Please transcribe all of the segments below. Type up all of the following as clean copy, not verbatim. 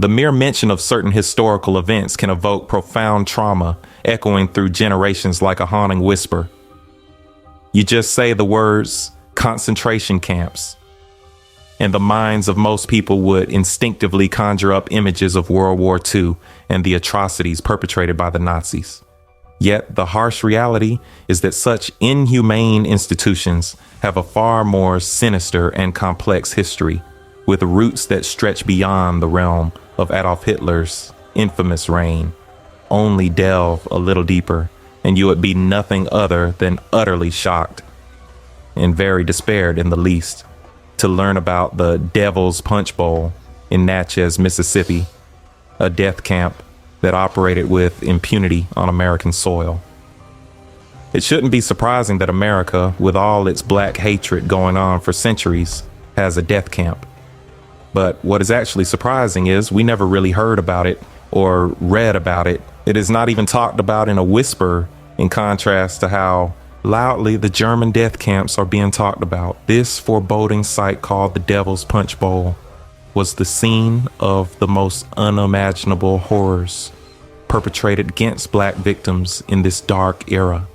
The mere mention of certain historical events can evoke profound trauma, echoing through generations like a haunting whisper. You just say the words concentration camps, and the minds of most people would instinctively conjure up images of World War II and the atrocities perpetrated by the Nazis. Yet the harsh reality is that such inhumane institutions have a far more sinister and complex history, with roots that stretch beyond the realm of Adolf Hitler's infamous reign. Only delve a little deeper, and you would be nothing other than utterly shocked, and very despaired in the least, to learn about the Devil's Punchbowl in Natchez, Mississippi, a death camp that operated with impunity on American soil. It shouldn't be surprising that America, with all its black hatred going on for centuries, has a death camp. But what is actually surprising is we never really heard about it or read about it. It is not even talked about in a whisper, in contrast to how loudly the German death camps are being talked about. This foreboding sight called the Devil's Punchbowl was the scene of the most unimaginable horrors perpetrated against black victims in this dark era.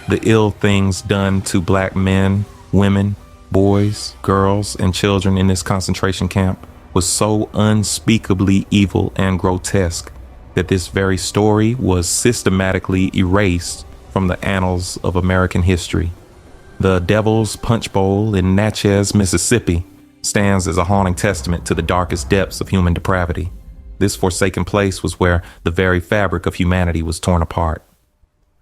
The ill things done to black men, women, boys, girls, and children in this concentration camp was so unspeakably evil and grotesque that this very story was systematically erased from the annals of American history. The Devil's Punchbowl in Natchez, Mississippi, stands as a haunting testament to the darkest depths of human depravity. This forsaken place was where the very fabric of humanity was torn apart,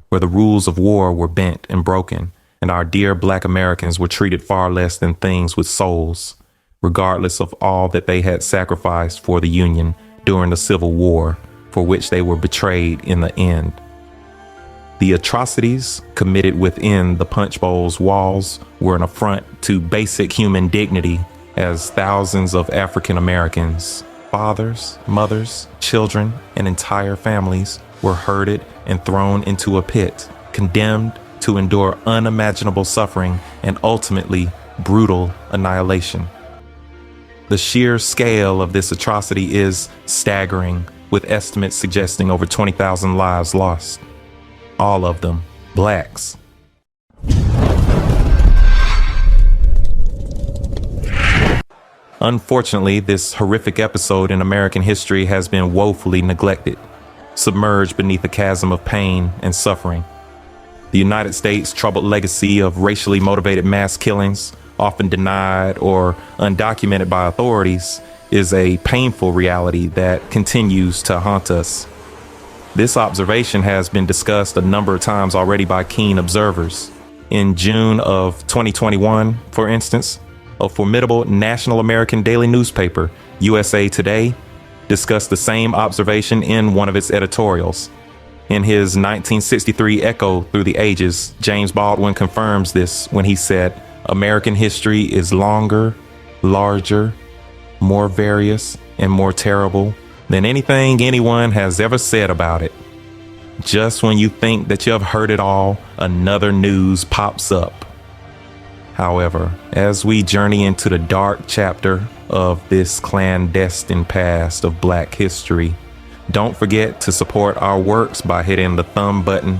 where the rules of war were bent and broken, and our dear black Americans were treated far less than things with souls, regardless of all that they had sacrificed for the Union during the Civil War, for which they were betrayed in the end. The atrocities committed within the Punchbowl's walls were an affront to basic human dignity, as thousands of African Americans, fathers, mothers, children, and entire families were herded and thrown into a pit, condemned to endure unimaginable suffering and ultimately brutal annihilation. The sheer scale of this atrocity is staggering, with estimates suggesting over 20,000 lives lost. All of them blacks. Unfortunately, this horrific episode in American history has been woefully neglected, submerged beneath a chasm of pain and suffering. The United States' troubled legacy of racially motivated mass killings, often denied or undocumented by authorities, is a painful reality that continues to haunt us. This observation has been discussed a number of times already by keen observers. In June of 2021, for instance, a formidable national American daily newspaper, USA Today, discussed the same observation in one of its editorials. In his 1963 Echo Through the Ages, James Baldwin confirms this when he said, "American history is longer, larger, more various, and more terrible than anything anyone has ever said about it. Just when you think that you have heard it all, another news pops up." However, as we journey into the dark chapter of this clandestine past of Black history, don't forget to support our works by hitting the thumb button,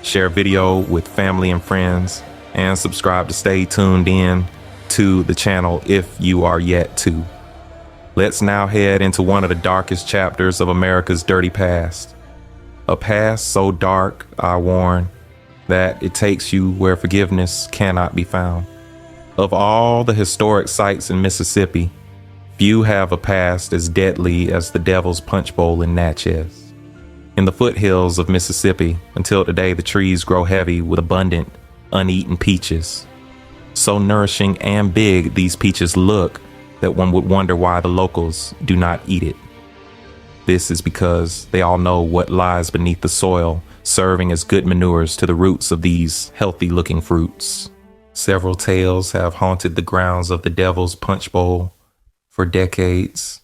share video with family and friends, and subscribe to stay tuned in to the channel if you are yet to. Let's now head into one of the darkest chapters of America's dirty past. A past so dark, I warn, that it takes you where forgiveness cannot be found. Of all the historic sites in Mississippi, few have a past as deadly as the Devil's Punchbowl in Natchez. In the foothills of Mississippi, until today, the trees grow heavy with abundant, uneaten peaches. So nourishing and big these peaches look that one would wonder why the locals do not eat it. This is because they all know what lies beneath the soil, serving as good manures to the roots of these healthy-looking fruits. Several tales have haunted the grounds of the Devil's Punchbowl for decades.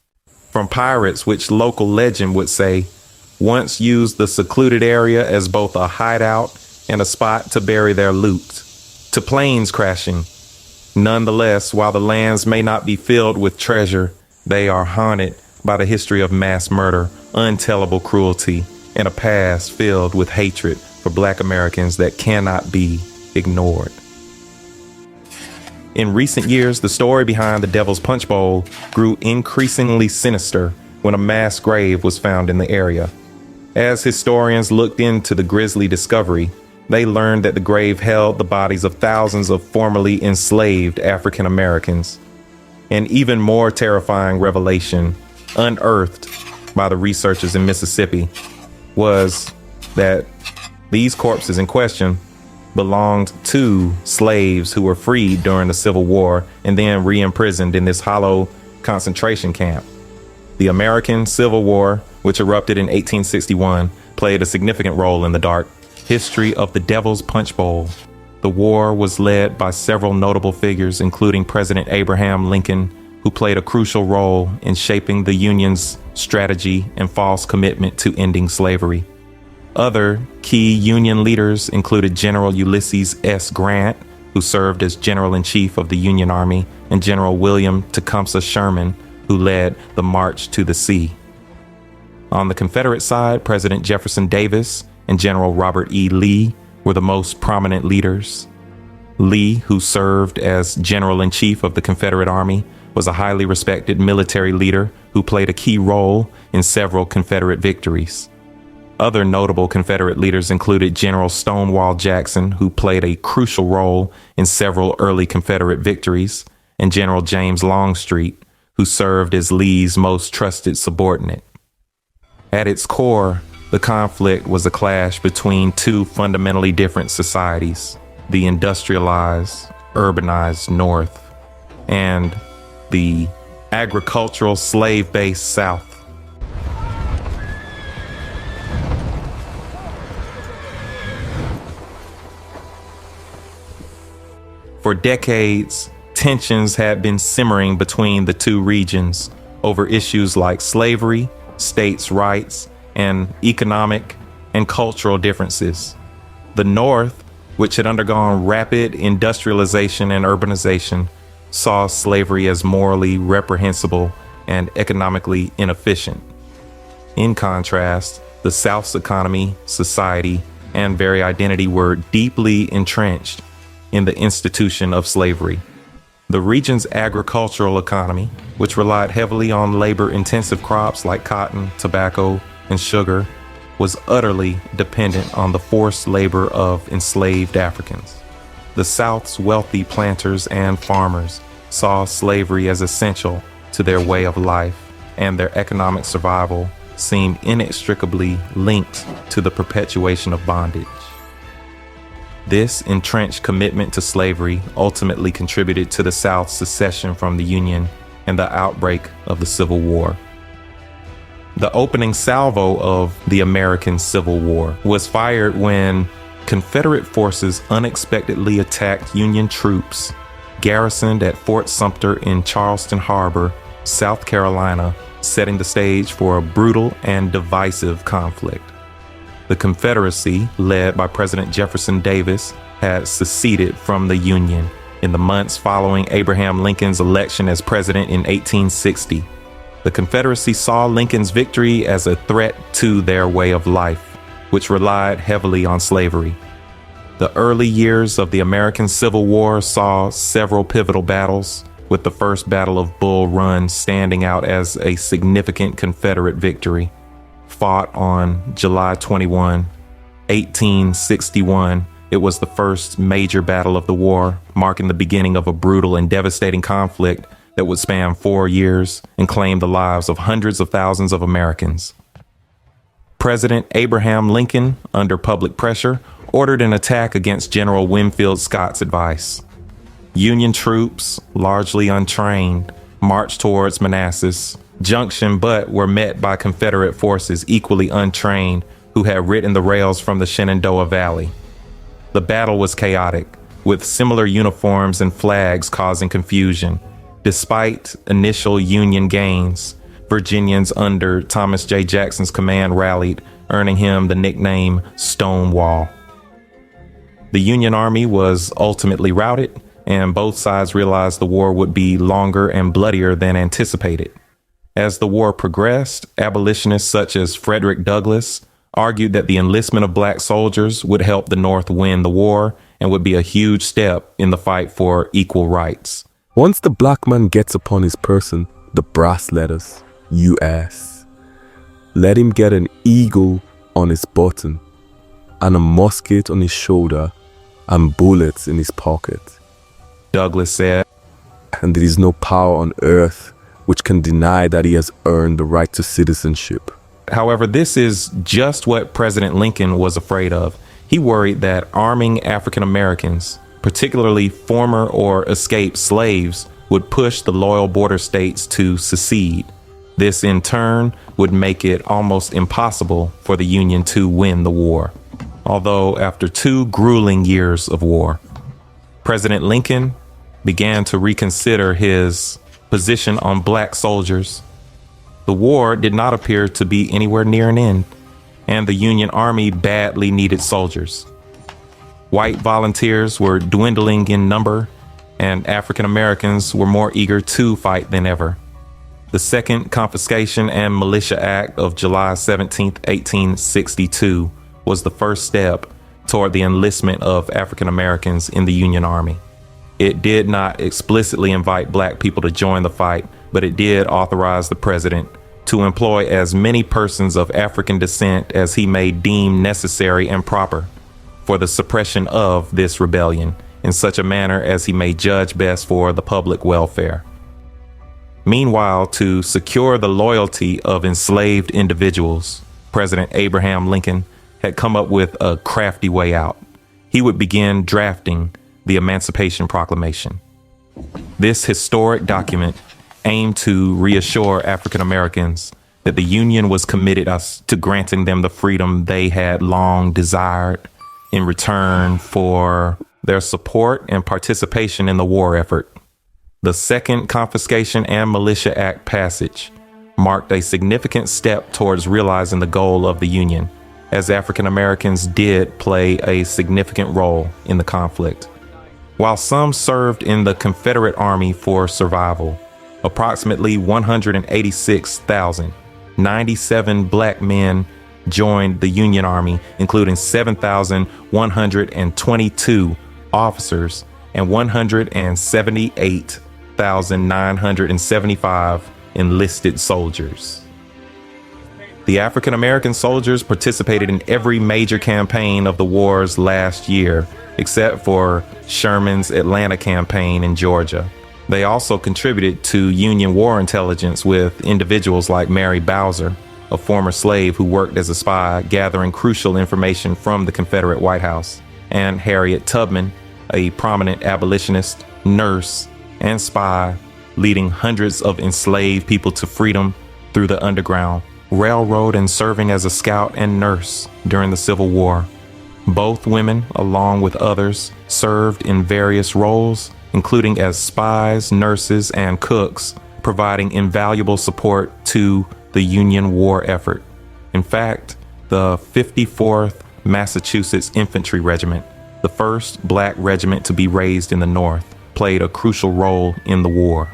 From pirates, which local legend would say once used the secluded area as both a hideout and a spot to bury their loot, to planes crashing. Nonetheless, while the lands may not be filled with treasure, they are haunted by the history of mass murder, untellable cruelty, and a past filled with hatred for Black Americans that cannot be ignored. In recent years, the story behind the Devil's Punchbowl grew increasingly sinister when a mass grave was found in the area. As historians looked into the grisly discovery, they learned that the grave held the bodies of thousands of formerly enslaved African Americans. An even more terrifying revelation, unearthed by the researchers in Mississippi, was that these corpses in question belonged to slaves who were freed during the Civil War and then re-imprisoned in this hollow concentration camp. The American Civil War, which erupted in 1861, played a significant role in the dark history of the Devil's Punchbowl. The war was led by several notable figures, including President Abraham Lincoln, who played a crucial role in shaping the Union's strategy and false commitment to ending slavery. Other key Union leaders included General Ulysses S. Grant, who served as General-in-Chief of the Union Army, and General William Tecumseh Sherman, who led the March to the Sea. On the Confederate side, President Jefferson Davis and General Robert E. Lee were the most prominent leaders. Lee, who served as General-in-Chief of the Confederate Army, was a highly respected military leader who played a key role in several Confederate victories. Other notable Confederate leaders included General Stonewall Jackson, who played a crucial role in several early Confederate victories, and General James Longstreet, who served as Lee's most trusted subordinate. At its core, the conflict was a clash between two fundamentally different societies, the industrialized, urbanized North and the agricultural, slave-based South. For decades, tensions had been simmering between the two regions over issues like slavery, states' rights, and economic and cultural differences. The North, which had undergone rapid industrialization and urbanization, saw slavery as morally reprehensible and economically inefficient. In contrast, the South's economy, society, and very identity were deeply entrenched in the institution of slavery. The region's agricultural economy, which relied heavily on labor-intensive crops like cotton, tobacco, and sugar, was utterly dependent on the forced labor of enslaved Africans. The South's wealthy planters and farmers saw slavery as essential to their way of life, and their economic survival seemed inextricably linked to the perpetuation of bondage. This entrenched commitment to slavery ultimately contributed to the South's secession from the Union and the outbreak of the Civil War. The opening salvo of the American Civil War was fired when Confederate forces unexpectedly attacked Union troops garrisoned at Fort Sumter in Charleston Harbor, South Carolina, setting the stage for a brutal and divisive conflict. The Confederacy, led by President Jefferson Davis, had seceded from the Union in the months following Abraham Lincoln's election as president in 1860. The Confederacy saw Lincoln's victory as a threat to their way of life, which relied heavily on slavery. The early years of the American Civil War saw several pivotal battles, with the First Battle of Bull Run standing out as a significant Confederate victory. Fought on July 21, 1861, it was the first major battle of the war, marking the beginning of a brutal and devastating conflict that would span 4 years and claim the lives of hundreds of thousands of Americans. President Abraham Lincoln, under public pressure, ordered an attack against General Winfield Scott's advice. Union troops, largely untrained, marched towards Manassas Junction, but were met by Confederate forces equally untrained who had ridden the rails from the Shenandoah Valley. The battle was chaotic, with similar uniforms and flags causing confusion. Despite initial Union gains, Virginians under Thomas J. Jackson's command rallied, earning him the nickname Stonewall. The Union Army was ultimately routed, and both sides realized the war would be longer and bloodier than anticipated. As the war progressed, abolitionists such as Frederick Douglass argued that the enlistment of black soldiers would help the North win the war and would be a huge step in the fight for equal rights. Once the black man gets upon his person the brass letters, U.S., let him get an eagle on his button and a musket on his shoulder and bullets in his pocket. Douglass said, and there is no power on earth which can deny that he has earned the right to citizenship. However, this is just what President Lincoln was afraid of. He worried that arming African Americans, particularly former or escaped slaves, would push the loyal border states to secede. This in turn would make it almost impossible for the Union to win the war. Although after 2 grueling years of war, President Lincoln began to reconsider his position on black soldiers. The war did not appear to be anywhere near an end, and the Union Army badly needed soldiers. White volunteers were dwindling in number, and African Americans were more eager to fight than ever. The Second Confiscation and Militia Act of July 17, 1862 was the first step toward the enlistment of African Americans in the Union Army. It did not explicitly invite black people to join the fight, but it did authorize the president to employ as many persons of African descent as he may deem necessary and proper for the suppression of this rebellion in such a manner as he may judge best for the public welfare. Meanwhile, to secure the loyalty of enslaved individuals, President Abraham Lincoln had come up with a crafty way out. He would begin drafting the Emancipation Proclamation. This historic document aimed to reassure African Americans that the Union was committed to granting them the freedom they had long desired in return for their support and participation in the war effort. The Second Confiscation and Militia Act passage marked a significant step towards realizing the goal of the Union, as African Americans did play a significant role in the conflict. While some served in the Confederate Army for survival, approximately 186,097 black men joined the Union Army, including 7,122 officers and 178,975 enlisted soldiers. The African American soldiers participated in every major campaign of the war's last year, except for Sherman's Atlanta campaign in Georgia. They also contributed to Union war intelligence with individuals like Mary Bowser, a former slave who worked as a spy gathering crucial information from the Confederate White House, and Harriet Tubman, a prominent abolitionist, nurse, and spy, leading hundreds of enslaved people to freedom through the Underground Railroad and serving as a scout and nurse during the Civil War. Both women, along with others, served in various roles, including as spies, nurses, and cooks, providing invaluable support to the Union war effort. In fact, the 54th Massachusetts Infantry Regiment, the first black regiment to be raised in the North, played a crucial role in the war.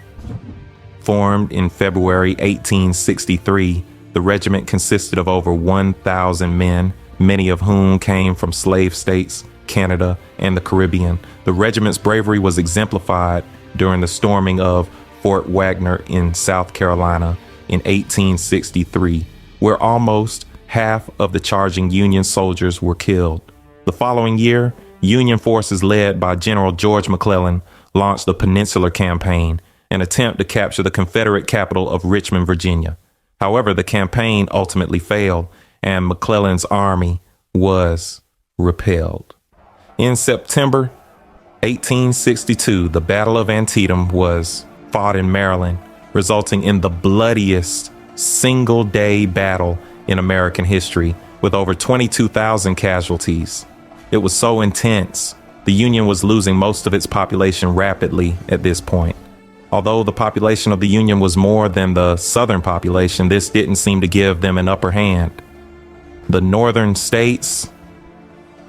Formed in February 1863, the regiment consisted of over 1,000 men, many of whom came from slave states, Canada, and the Caribbean. The regiment's bravery was exemplified during the storming of Fort Wagner in South Carolina in 1863, where almost half of the charging Union soldiers were killed. The following year, Union forces led by General George McClellan launched the Peninsular Campaign, an attempt to capture the Confederate capital of Richmond, Virginia. However, the campaign ultimately failed, and McClellan's army was repelled. In September 1862, the Battle of Antietam was fought in Maryland, resulting in the bloodiest single-day battle in American history, with over 22,000 casualties. It was so intense, the Union was losing most of its population rapidly at this point. Although the population of the Union was more than the Southern population, this didn't seem to give them an upper hand. The Northern states,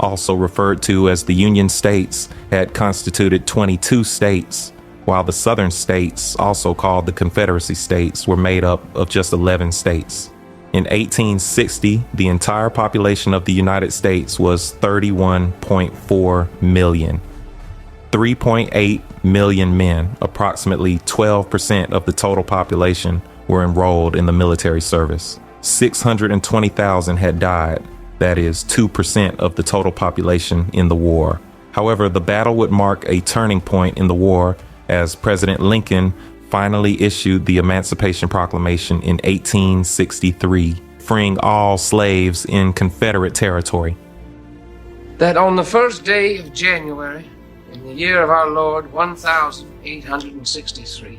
also referred to as the Union States, had constituted 22 states, while the southern states, also called the Confederacy states, were made up of just 11 states. In 1860, the entire population of the United States was 31.4 million. 3.8 million men, approximately 12% of the total population, were enrolled in the military service. 620,000 had died, that is 2% of the total population in the war. However, the battle would mark a turning point in the war as President Lincoln finally issued the Emancipation Proclamation in 1863, freeing all slaves in Confederate territory. That on the first day of January, in the year of our Lord 1863,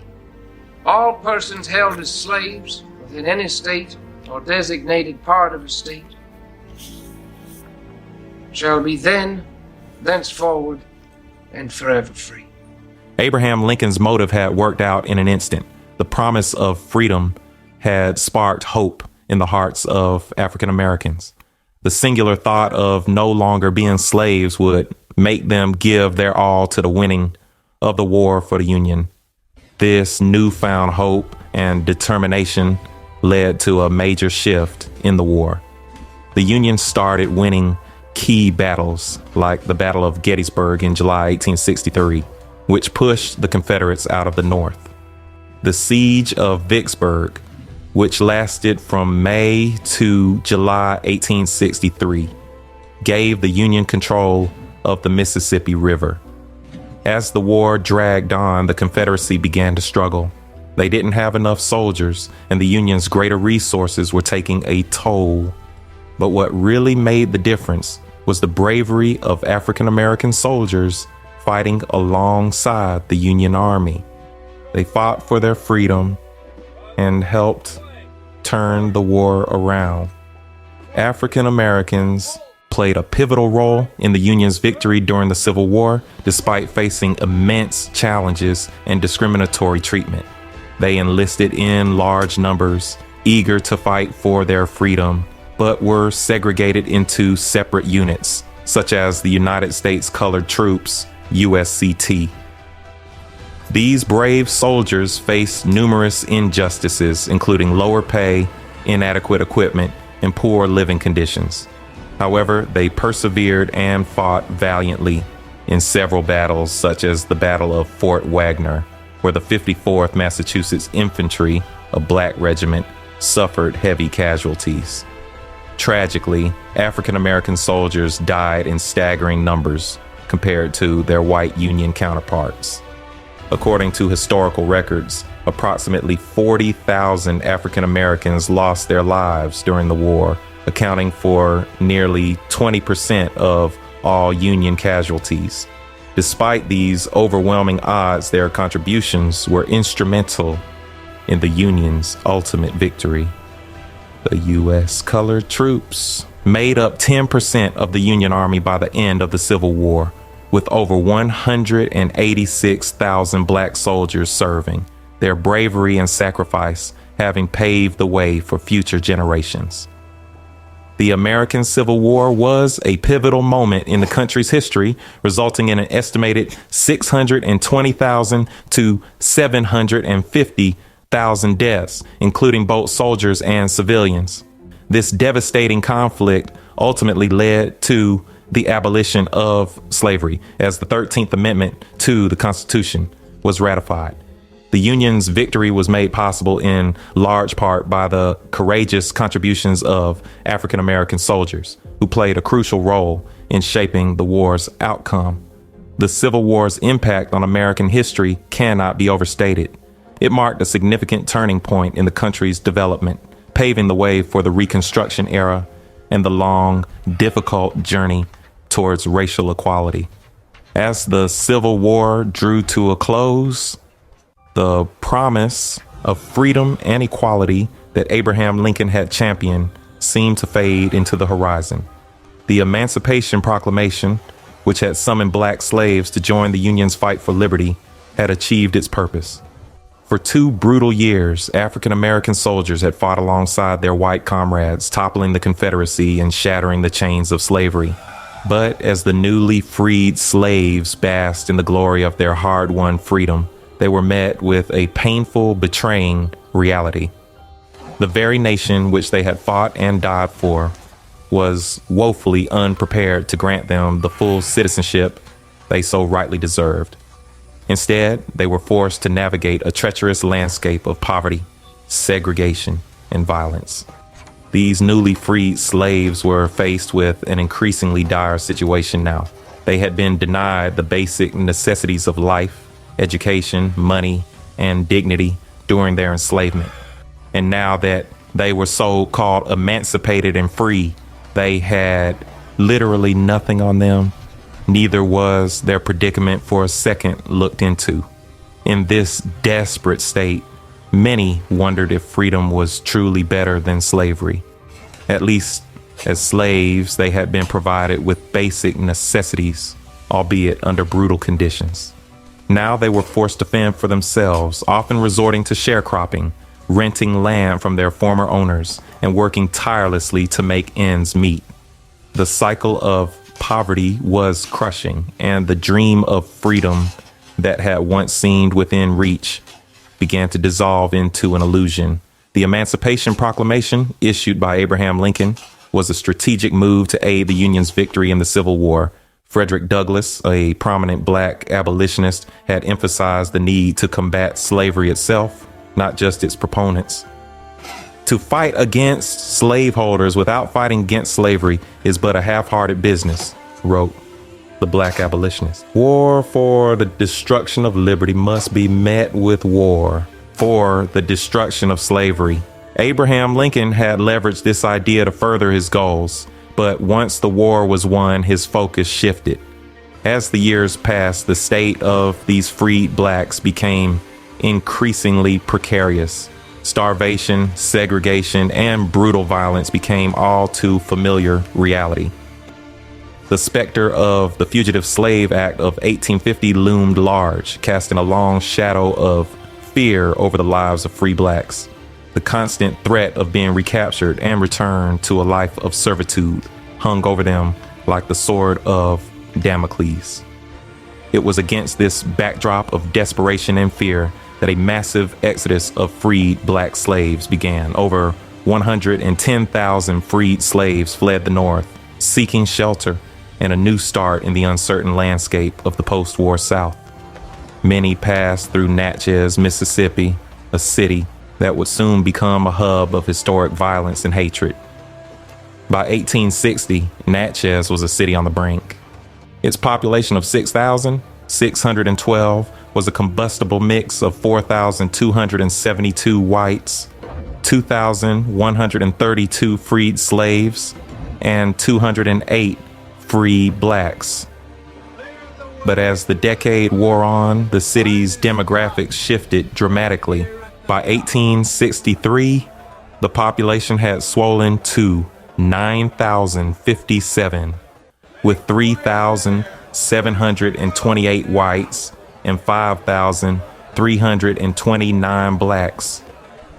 all persons held as slaves within any state or designated part of a state shall be thenceforward, and forever free. Abraham Lincoln's motive had worked out in an instant. The promise of freedom had sparked hope in the hearts of African Americans. The singular thought of no longer being slaves would make them give their all to the winning of the war for the Union. This newfound hope and determination led to a major shift in the war. The Union started winning key battles like the Battle of Gettysburg in July 1863, which pushed the Confederates out of the North. The Siege of Vicksburg, which lasted from May to July 1863, gave the Union control of the Mississippi River. As the war dragged on, the Confederacy began to struggle. They didn't have enough soldiers, and the Union's greater resources were taking a toll. But what really made the difference was the bravery of African American soldiers fighting alongside the Union Army. They fought for their freedom and helped turn the war around. African Americans played a pivotal role in the Union's victory during the Civil War, despite facing immense challenges and discriminatory treatment. They enlisted in large numbers, eager to fight for their freedom, but were segregated into separate units, such as the United States Colored Troops, USCT. These brave soldiers faced numerous injustices, including lower pay, inadequate equipment, and poor living conditions. However, they persevered and fought valiantly in several battles, such as the Battle of Fort Wagner, where the 54th Massachusetts Infantry, a black regiment, suffered heavy casualties. Tragically, African American soldiers died in staggering numbers compared to their white Union counterparts. According to historical records, approximately 40,000 African Americans lost their lives during the war, accounting for nearly 20% of all Union casualties. Despite these overwhelming odds, their contributions were instrumental in the Union's ultimate victory. The U.S. Colored Troops made up 10% of the Union Army by the end of the Civil War, with over 186,000 black soldiers serving, their bravery and sacrifice having paved the way for future generations. The American Civil War was a pivotal moment in the country's history, resulting in an estimated 620,000 to 750,000 deaths, including both soldiers and civilians. This devastating conflict ultimately led to the abolition of slavery, as the 13th Amendment to the Constitution was ratified. The Union's victory was made possible in large part by the courageous contributions of African American soldiers, who played a crucial role in shaping the war's outcome. The Civil War's impact on American history cannot be overstated. It marked a significant turning point in the country's development, paving the way for the Reconstruction era and the long, difficult journey towards racial equality. As the Civil War drew to a close, the promise of freedom and equality that Abraham Lincoln had championed seemed to fade into the horizon. The Emancipation Proclamation, which had summoned black slaves to join the Union's fight for liberty, had achieved its purpose. For 2 brutal years, African American soldiers had fought alongside their white comrades, toppling the Confederacy and shattering the chains of slavery. But as the newly freed slaves basked in the glory of their hard-won freedom, they were met with a painful, betraying reality. The very nation which they had fought and died for was woefully unprepared to grant them the full citizenship they so rightly deserved. Instead, they were forced to navigate a treacherous landscape of poverty, segregation, and violence. These newly freed slaves were faced with an increasingly dire situation now. They had been denied the basic necessities of life, education, money, and dignity during their enslavement. And now that they were so-called emancipated and free, they had literally nothing on them. Neither was their predicament for a second looked into. In this desperate state, many wondered if freedom was truly better than slavery. At least as slaves, they had been provided with basic necessities, albeit under brutal conditions. Now they were forced to fend for themselves, often resorting to sharecropping, renting land from their former owners, and working tirelessly to make ends meet. The cycle of poverty was crushing, and the dream of freedom that had once seemed within reach began to dissolve into an illusion. The Emancipation Proclamation, issued by Abraham Lincoln, was a strategic move to aid the Union's victory in the Civil War. Frederick Douglass, a prominent black abolitionist, had emphasized the need to combat slavery itself, not just its proponents. To fight against slaveholders without fighting against slavery is but a half-hearted business, wrote the black abolitionist. War for the destruction of liberty must be met with war for the destruction of slavery. Abraham Lincoln had leveraged this idea to further his goals, but once the war was won, his focus shifted. As the years passed, the state of these freed blacks became increasingly precarious. Starvation, segregation, and brutal violence became all too familiar reality. The specter of the Fugitive Slave Act of 1850 loomed large, casting a long shadow of fear over the lives of free blacks. The constant threat of being recaptured and returned to a life of servitude hung over them like the sword of Damocles. It was against this backdrop of desperation and fear that a massive exodus of freed black slaves began. Over 110,000 freed slaves fled the North, seeking shelter and a new start in the uncertain landscape of the post-war South. Many passed through Natchez, Mississippi, a city that would soon become a hub of historic violence and hatred. By 1860, Natchez was a city on the brink. Its population of 6,612 was a combustible mix of 4,272 whites, 2,132 freed slaves, and 208 free blacks. But as the decade wore on, the city's demographics shifted dramatically. By 1863, the population had swollen to 9,057, with 3,728 whites and 5,329 blacks.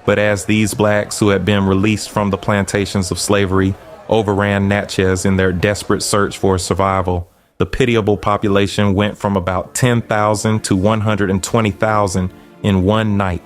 But as these blacks who had been released from the plantations of slavery overran Natchez in their desperate search for survival, the pitiable population went from about 10,000 to 120,000 in one night.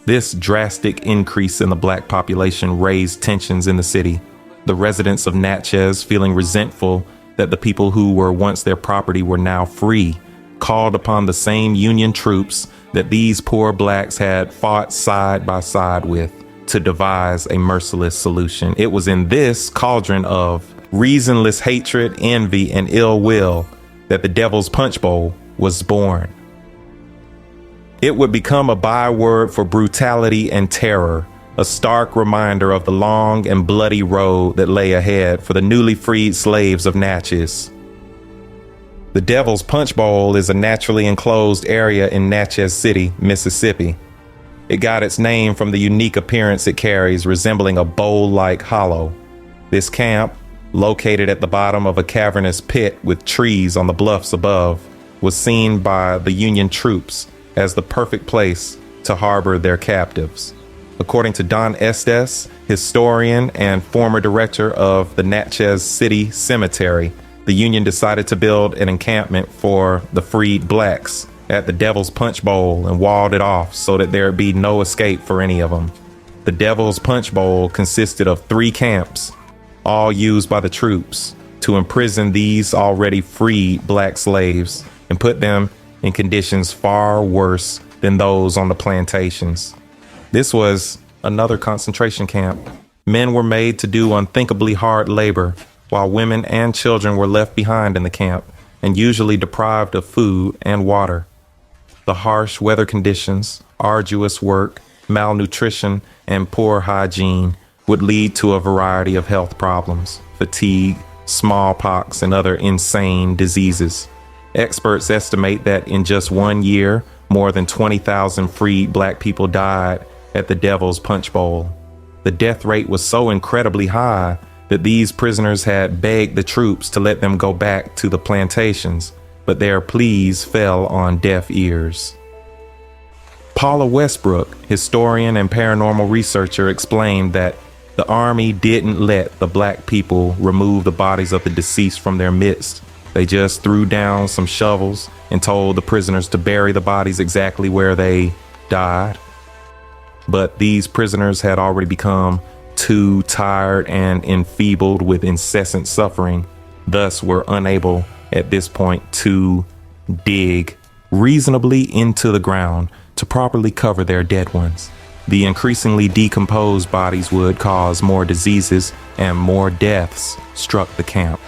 This drastic increase in the black population raised tensions in the city. The residents of Natchez, feeling resentful that the people who were once their property were now free, called upon the same Union troops that these poor blacks had fought side by side with to devise a merciless solution. It was in this cauldron of reasonless hatred, envy, and ill will that the Devil's Punchbowl was born. It would become a byword for brutality and terror, a stark reminder of the long and bloody road that lay ahead for the newly freed slaves of Natchez. The Devil's Punchbowl is a naturally enclosed area in Natchez City, Mississippi. It got its name from the unique appearance it carries, resembling a bowl-like hollow. This camp, located at the bottom of a cavernous pit with trees on the bluffs above, was seen by the Union troops as the perfect place to harbor their captives. According to Don Estes, historian and former director of the Natchez City Cemetery, the Union decided to build an encampment for the freed blacks at the Devil's Punchbowl and walled it off so that there'd be no escape for any of them. The Devil's Punchbowl consisted of 3 camps, all used by the troops to imprison these already freed black slaves and put them in conditions far worse than those on the plantations. This was another concentration camp. Men were made to do unthinkably hard labor, while women and children were left behind in the camp and usually deprived of food and water. The harsh weather conditions, arduous work, malnutrition, and poor hygiene would lead to a variety of health problems, fatigue, smallpox, and other insane diseases. Experts estimate that in just 1 year, more than 20,000 freed black people died at the Devil's Punchbowl. The death rate was so incredibly high that these prisoners had begged the troops to let them go back to the plantations, but their pleas fell on deaf ears. Paula Westbrook, historian and paranormal researcher, explained that the army didn't let the black people remove the bodies of the deceased from their midst. They just threw down some shovels and told the prisoners to bury the bodies exactly where they died. But these prisoners had already become too tired and enfeebled with incessant suffering, thus were unable at this point to dig reasonably into the ground to properly cover their dead ones. The increasingly decomposed bodies would cause more diseases and more deaths struck the camp.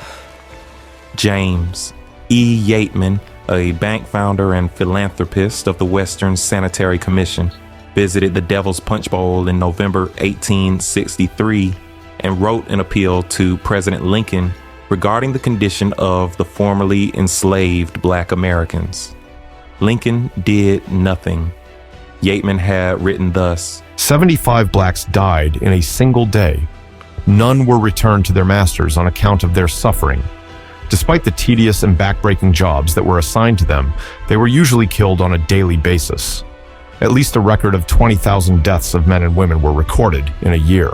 James E. Yateman, a bank founder and philanthropist of the Western Sanitary Commission, visited the Devil's Punchbowl in November 1863 and wrote an appeal to President Lincoln regarding the condition of the formerly enslaved black Americans. Lincoln did nothing. Yateman had written thus: 75 blacks died in a single day. None were returned to their masters on account of their suffering. Despite the tedious and backbreaking jobs that were assigned to them, they were usually killed on a daily basis. At least a record of 20,000 deaths of men and women were recorded in a year.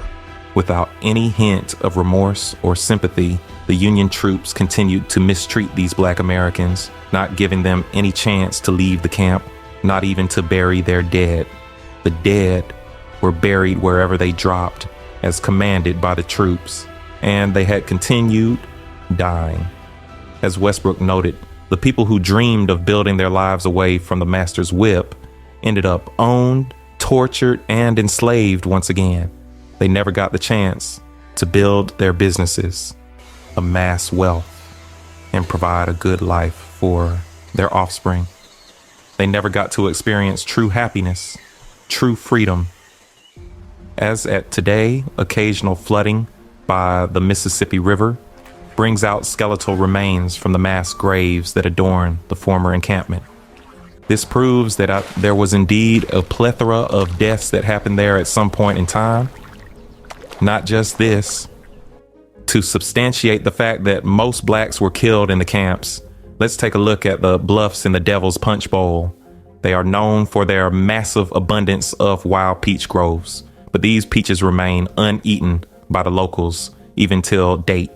Without any hint of remorse or sympathy, the Union troops continued to mistreat these black Americans, not giving them any chance to leave the camp, not even to bury their dead. The dead were buried wherever they dropped, as commanded by the troops, and they had continued dying. As Westbrook noted, the people who dreamed of building their lives away from the master's whip ended up owned, tortured, and enslaved once again. They never got the chance to build their businesses, amass wealth, and provide a good life for their offspring. They never got to experience true happiness, true freedom. As at today, occasional flooding by the Mississippi River brings out skeletal remains from the mass graves that adorn the former encampment. This proves that there was indeed a plethora of deaths that happened there at some point in time. Not just this. To substantiate the fact that most blacks were killed in the camps, let's take a look at the bluffs in the Devil's Punchbowl. They are known for their massive abundance of wild peach groves, but these peaches remain uneaten by the locals even till date.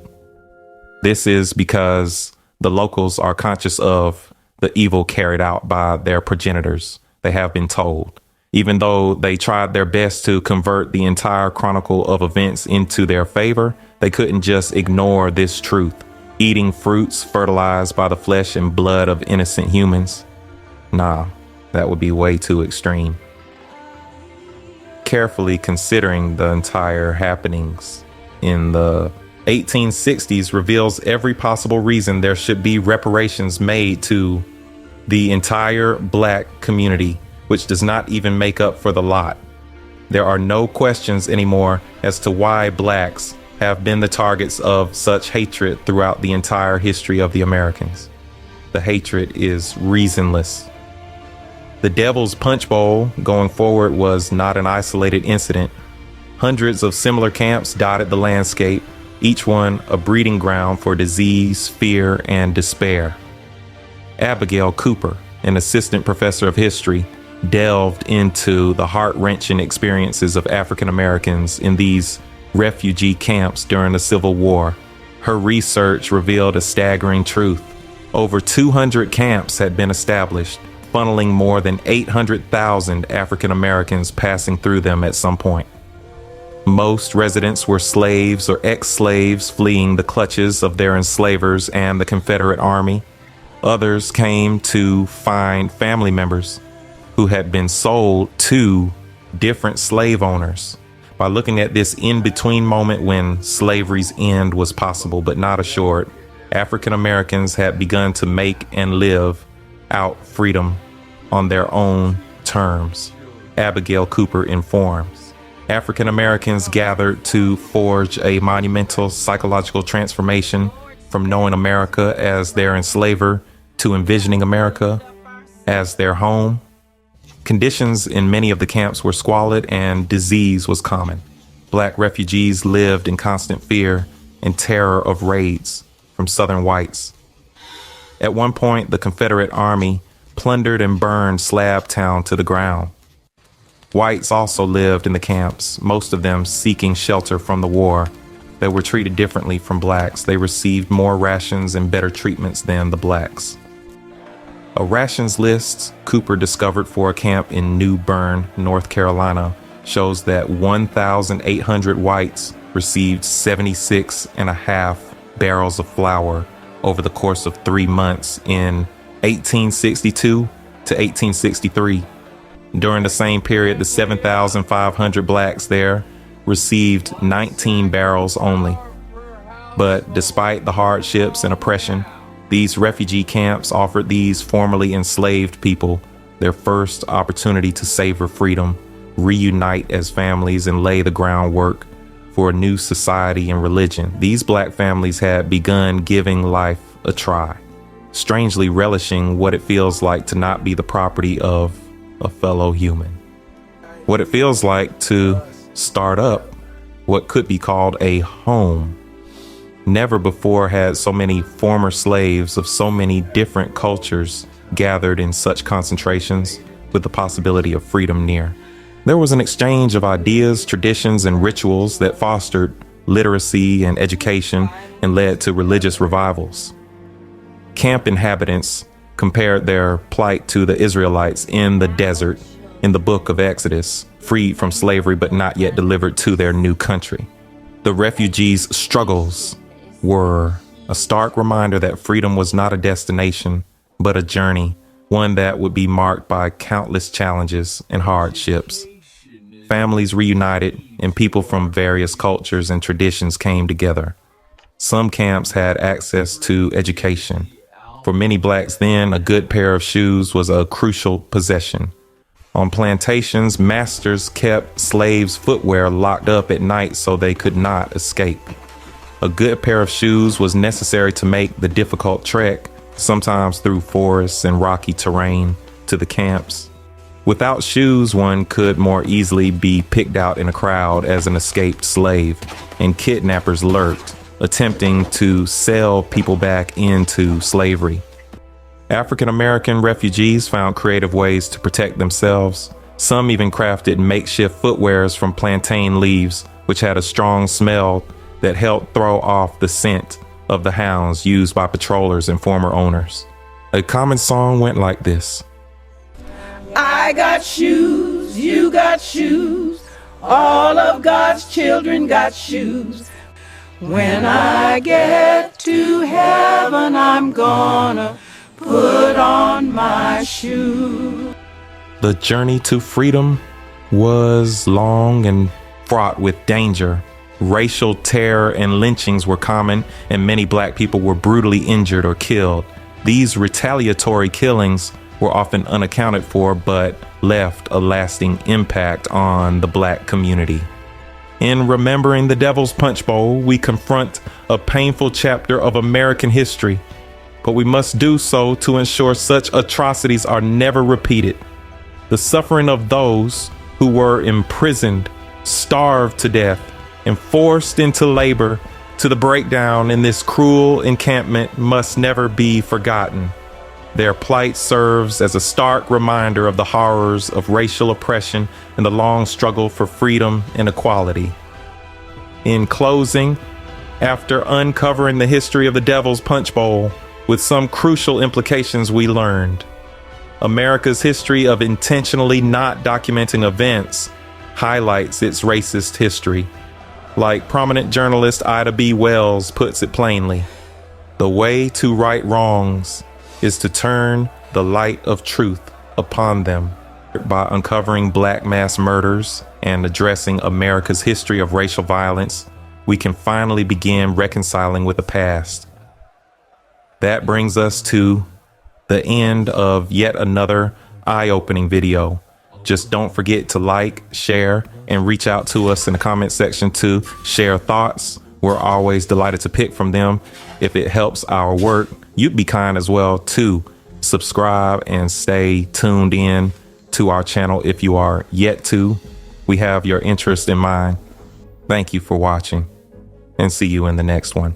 This is because the locals are conscious of the evil carried out by their progenitors, they have been told. Even though they tried their best to convert the entire chronicle of events into their favor, they couldn't just ignore this truth. Eating fruits fertilized by the flesh and blood of innocent humans? Nah, that would be way too extreme. Carefully considering the entire happenings in the 1860s reveals every possible reason there should be reparations made to the entire black community, which does not even make up for the lot. There are no questions anymore as to why blacks have been the targets of such hatred throughout the entire history of the Americans. The hatred is reasonless. The Devil's Punchbowl going forward was not an isolated incident. Hundreds of similar camps dotted the landscape, each one a breeding ground for disease, fear, and despair. Abigail Cooper, an assistant professor of history, delved into the heart-wrenching experiences of African Americans in these refugee camps during the Civil War. Her research revealed a staggering truth. Over 200 camps had been established, funneling more than 800,000 African Americans passing through them at some point. Most residents were slaves or ex-slaves fleeing the clutches of their enslavers and the Confederate Army. Others came to find family members who had been sold to different slave owners. By looking at this in-between moment when slavery's end was possible but not assured, African Americans had begun to make and live out freedom on their own terms. Abigail Cooper informs. African Americans gathered to forge a monumental psychological transformation from knowing America as their enslaver to envisioning America as their home. Conditions in many of the camps were squalid and disease was common. Black refugees lived in constant fear and terror of raids from Southern whites. At one point, the Confederate Army plundered and burned Slab Town to the ground. Whites also lived in the camps, most of them seeking shelter from the war. They were treated differently from blacks. They received more rations and better treatments than the blacks. A rations list Cooper discovered for a camp in New Bern, North Carolina, shows that 1,800 whites received 76.5 barrels of flour over the course of 3 months in 1862 to 1863. During the same period, the 7,500 blacks there received 19 barrels only. But despite the hardships and oppression, these refugee camps offered these formerly enslaved people their first opportunity to savor freedom, reunite as families, and lay the groundwork for a new society and religion. These black families had begun giving life a try, strangely relishing what it feels like to not be the property of a fellow human. What it feels like to start up what could be called a home. Never before had so many former slaves of so many different cultures gathered in such concentrations with the possibility of freedom near. There was an exchange of ideas, traditions, and rituals that fostered literacy and education and led to religious revivals. Camp inhabitants compared their plight to the Israelites in the desert in the book of Exodus, freed from slavery but not yet delivered to their new country. The refugees' struggles were a stark reminder that freedom was not a destination, but a journey, one that would be marked by countless challenges and hardships. Families reunited and people from various cultures and traditions came together. Some camps had access to education. For many blacks then, a good pair of shoes was a crucial possession. On plantations, masters kept slaves' footwear locked up at night so they could not escape. A good pair of shoes was necessary to make the difficult trek, sometimes through forests and rocky terrain, to the camps. Without shoes, one could more easily be picked out in a crowd as an escaped slave, and kidnappers lurked, attempting to sell people back into slavery. African American refugees found creative ways to protect themselves. Some even crafted makeshift footwears from plantain leaves, which had a strong smell that helped throw off the scent of the hounds used by patrollers and former owners. A common song went like this. I got shoes, you got shoes, all of God's children got shoes. When I get to heaven, I'm gonna put on my shoe. The journey to freedom was long and fraught with danger. Racial terror and lynchings were common, and many black people were brutally injured or killed. These retaliatory killings were often unaccounted for, but left a lasting impact on the black community. In remembering the Devil's Punchbowl, we confront a painful chapter of American history, but we must do so to ensure such atrocities are never repeated. The suffering of those who were imprisoned, starved to death, and forced into labor to the breakdown in this cruel encampment must never be forgotten. Their plight serves as a stark reminder of the horrors of racial oppression and the long struggle for freedom and equality. In closing, after uncovering the history of the Devil's Punchbowl with some crucial implications we learned, America's history of intentionally not documenting events highlights its racist history. Like prominent journalist Ida B. Wells puts it plainly, the way to right wrongs is to turn the light of truth upon them. By uncovering black mass murders and addressing America's history of racial violence, we can finally begin reconciling with the past. That brings us to the end of yet another eye-opening video. Just don't forget to like, share, and reach out to us in the comment section to share thoughts. We're always delighted to pick from them. If it helps our work, you'd be kind as well to subscribe and stay tuned in to our channel if you are yet to. We have your interest in mind. Thank you for watching, and see you in the next one.